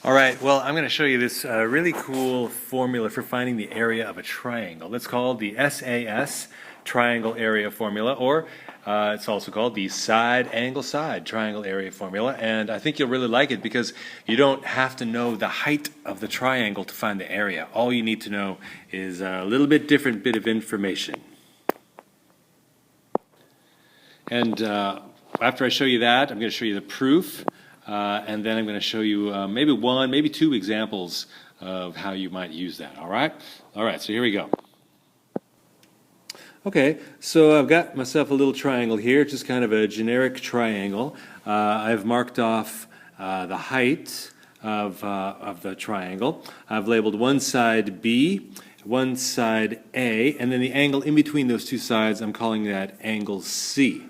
All right, well, I'm going to show you this really cool formula for finding the area of a triangle. It's called the SAS, triangle area formula, or it's also called the side angle side triangle area formula. And I think you'll really like it because you don't have to know the height of the triangle to find the area. All you need to know is a little bit different bit of information. And after I show you that, I'm going to show you the proof. And then I'm going to show you maybe one, maybe two examples of how you might use that, all right? All right, so here we go. Okay, so I've got myself a little triangle here, just kind of a generic triangle. I've marked off the height of the triangle. I've labeled one side B, one side A, and then the angle in between those two sides, I'm calling that angle C.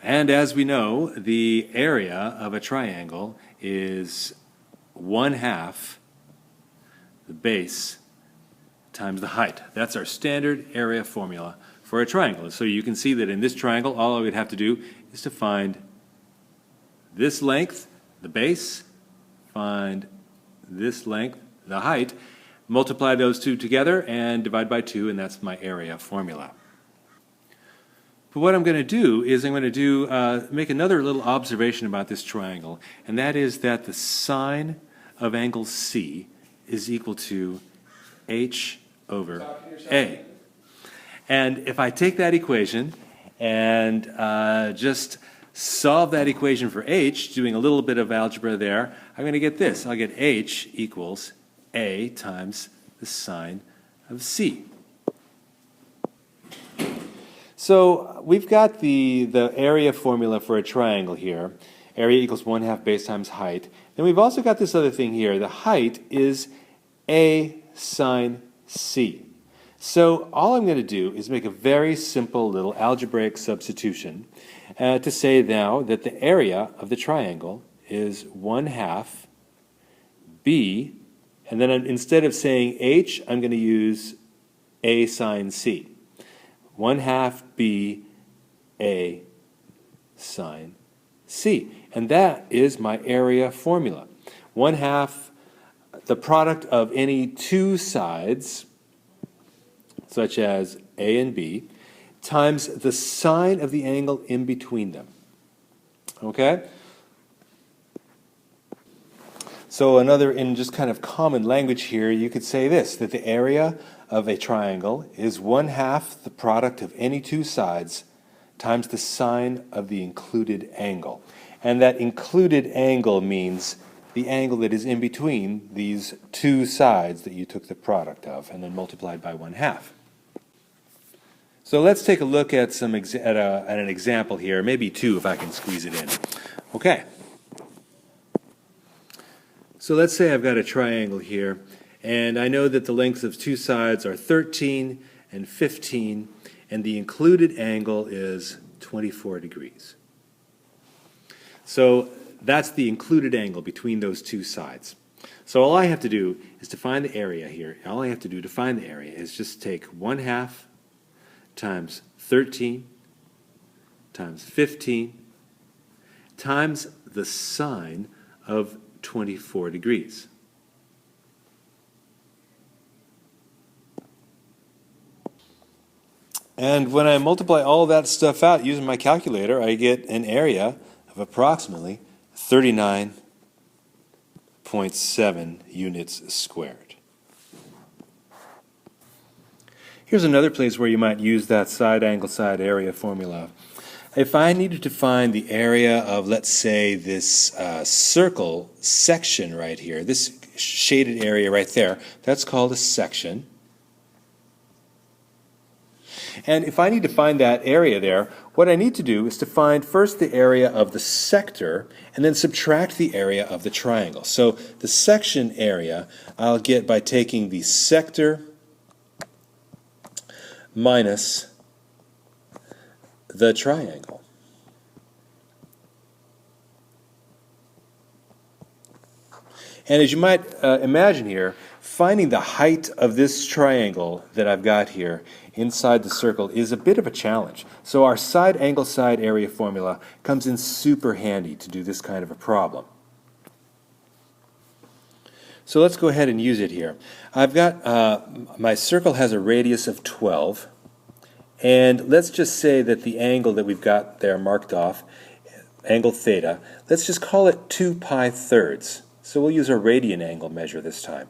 And as we know, the area of a triangle is 1/2 the base times the height. That's our standard area formula for a triangle. So you can see that in this triangle, all I would have to do is to find this length, the base, find this length, the height, multiply those two together and divide by 2, and that's my area formula. But what I'm going to do is I'm going to make another little observation about this triangle, and that is that the sine of angle C is equal to h over a. And if I take that equation and just solve that equation for h, doing a little bit of algebra there, I'm going to get this. I'll get h equals a times the sine of C. So we've got the area formula for a triangle here. Area equals 1/2 base times height. Then we've also got this other thing here. The height is A sine C. So all I'm going to do is make a very simple little algebraic substitution to say now that the area of the triangle is 1/2 B, and then instead of saying H, I'm going to use A sine C. 1/2 B A sine C. And that is my area formula. 1/2 the product of any two sides, such as A and B, times the sine of the angle in between them. Okay? So in just kind of common language here, you could say this, that the area of a triangle is 1/2 the product of any two sides times the sine of the included angle. And that included angle means the angle that is in between these two sides that you took the product of and then multiplied by 1/2. So let's take a look at an example here, maybe two if I can squeeze it in. Okay. So let's say I've got a triangle here, and I know that the lengths of two sides are 13 and 15, and the included angle is 24 degrees. So that's the included angle between those two sides. So all I have to do is to find the area here. All I have to do to find the area is just take 1/2 times 13 times 15 times the sine of 24 degrees. And when I multiply all that stuff out using my calculator, I get an area of approximately 39.7 units squared. Here's another place where you might use that side angle side area formula. If I needed to find the area of, let's say, this circle section right here, this shaded area right there, that's called a section. And if I need to find that area there, what I need to do is to find first the area of the sector and then subtract the area of the triangle. So the section area I'll get by taking the sector minus the triangle. And as you might imagine here, finding the height of this triangle that I've got here inside the circle is a bit of a challenge. So our side angle side area formula comes in super handy to do this kind of a problem. So let's go ahead and use it here. I've got, my circle has a radius of 12, and let's just say that the angle that we've got there marked off, angle theta, let's just call it 2 pi thirds. So we'll use a radian angle measure this time.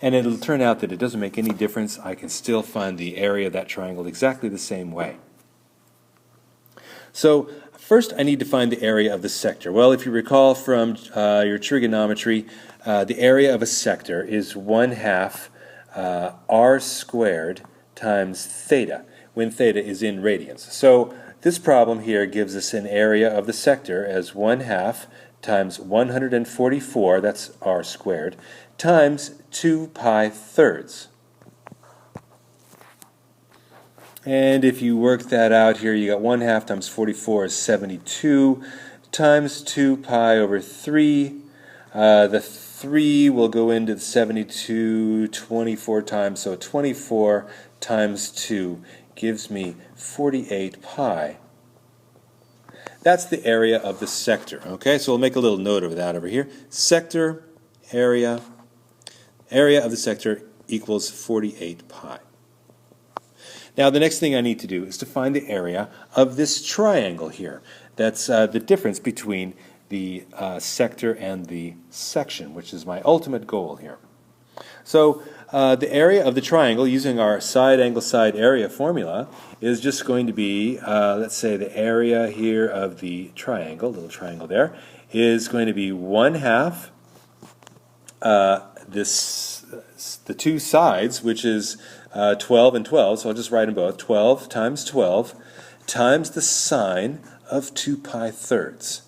And it'll turn out that it doesn't make any difference. I can still find the area of that triangle exactly the same way. So first I need to find the area of the sector. Well, if you recall from your trigonometry, the area of a sector is 1/2 r squared times theta, when theta is in radians. So this problem here gives us an area of the sector as 1/2 times 144, that's r squared, times 2 pi thirds. And if you work that out here, you got 1/2 times 44 is 72, times 2 pi over 3. The 3 will go into the 72 24 times, so 24 times 2 gives me 48 pi. That's the area of the sector. Okay, so we'll make a little note of that over here. Sector, area of the sector equals 48 pi. Now the next thing I need to do is to find the area of this triangle here. That's the difference between the sector and the section, which is my ultimate goal here. So the area of the triangle, using our side angle side area formula, is just going to be, let's say the area here of the triangle, little triangle there, is going to be 1/2 the two sides, which is 12 and 12, so I'll just write them both, 12 times 12 times the sine of 2 pi thirds.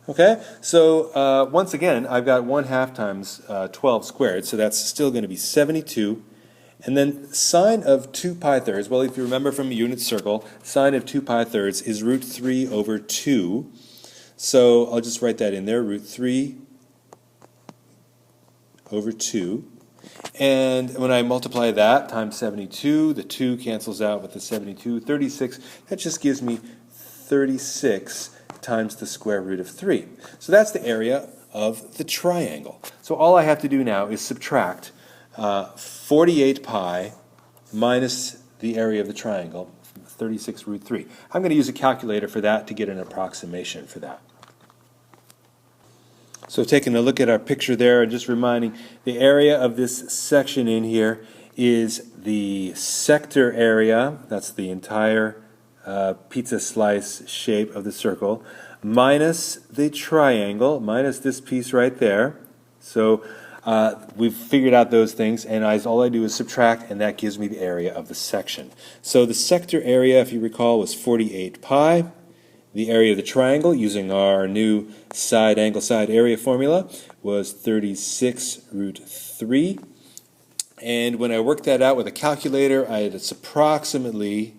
Okay, so once again, I've got 1/2 times 12 squared, so that's still going to be 72. And then sine of 2 pi thirds, well, if you remember from a unit circle, sine of 2 pi thirds is root 3 over 2. So I'll just write that in there, root 3 over 2. And when I multiply that times 72, the 2 cancels out with the 72, 36. That just gives me 36 times the square root of 3. So that's the area of the triangle. So all I have to do now is subtract 48 pi minus the area of the triangle, 36 root 3. I'm going to use a calculator for that to get an approximation for that. So taking a look at our picture there and just reminding, the area of this section in here is the sector area, that's the entire pizza slice shape of the circle, minus the triangle, minus this piece right there. So we've figured out those things, and all I do is subtract, and that gives me the area of the section. So the sector area, if you recall, was 48 pi. The area of the triangle, using our new side angle side area formula, was 36 root 3. And when I worked that out with a calculator, it's approximately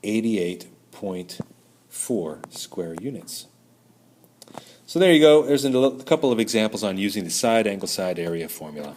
88.4 square units. So there you go. There's a couple of examples on using the side angle side area formula.